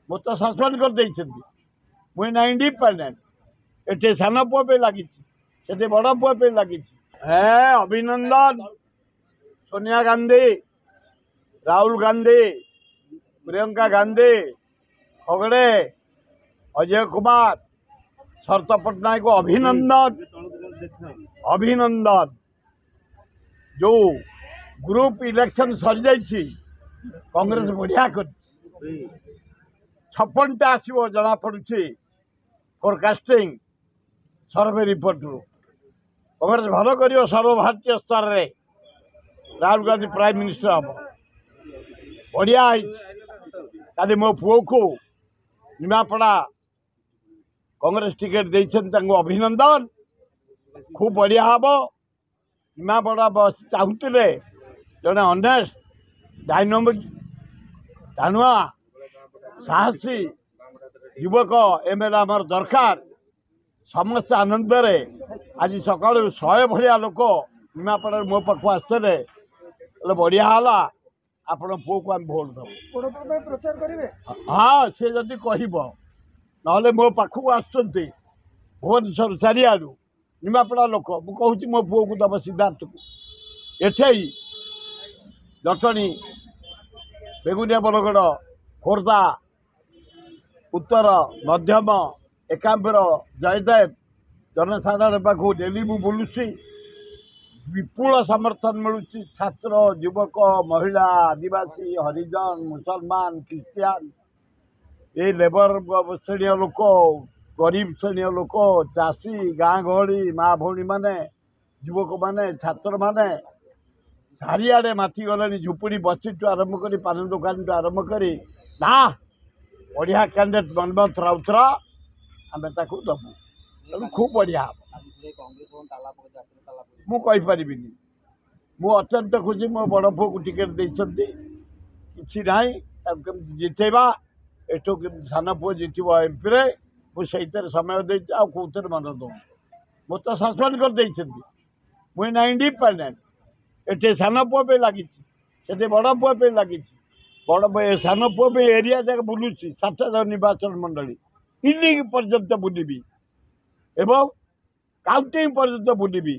मत सस्पेंड कर देइछन्ती मुई ना इंडिपेंडेंट एटे सान पुआ पे लगी से बड़ पुआ पे लगी अभिनंदन सोनिया गांधी राहुल गांधी प्रियंका गांधी खगड़े अजय कुमार शरत पट्टनायक को अभिनंदन अभिनंदन जो ग्रुप इलेक्शन सरी जाइए कांग्रेस बढ़िया कर 56टा आसो जना पड़ुछि फोरकास्टिंग सर्वे रिपोर्ट रु कांग्रेस भल कर सर्वभारतीय स्तर में राहुल गांधी प्राइम मिनिस्टर हम बढ़िया कल मो पुओ को निमापड़ा कांग्रेस टिकेट देते अभिनंदन खूब बढ़िया हम निमापड़ा बस चाहूले जड़े अनेस्ट डायनामिक टाणुआ साहसी युवक एमएलए आमर दरकार समस्त आनंद आज सका 100 भाया लोक निमापड़ा मो पाख आसते बढ़िया है आपण पुओ को आम भोट दबु प्रचार करेंगे हाँ सी जदि कह ना मो पाखक आसुँच भुवनेश्वर चारिआडू निमापड़ा लोक मुझे मो पुओ को दब सिद्धार्थ को एठे जटणी बेगुनिया बरगढ़ खोर्धा उत्तर मध्यम एकाम्बर जयदेव जनसाधारण पाखु डेली मु बुलुची विपुल समर्थन मिलूँ छात्र युवक महिला आदिवासी हरिजन मुसलमान क्रिश्चियन ये लेबर श्रेणी लोक गरीब श्रेणी लोक चाषी गाँ गहली माँ भौणी माने युवक माने छात्र माने चारिआडे माति गले झुपुड़ी बसी आरंभ कर पान दुकान आरंभ कर ना बढ़िया कैंडिडेट मनमोहन राउतर आम दबू तेणु खूब बढ़िया मुझे मु अत्यंत खुशी मो बड़ पुओ को टिकेट देते कि ना जितेबा एठू सान पुओ जितब एमपी रे मुझे समय दे कौन मन दो मत सस्पेंड कर देते मुई ना इंडिपेंडेंट एटे सान पुआ पे लगी से बड़ पुआ पे लगी बड़ सान पुआ पे एरिया जाक बुलूची 7 निर्वाचन मंडली इलिंग पर्यंत बुलबी एवं काउंटिंग पर्यंत बुलबी।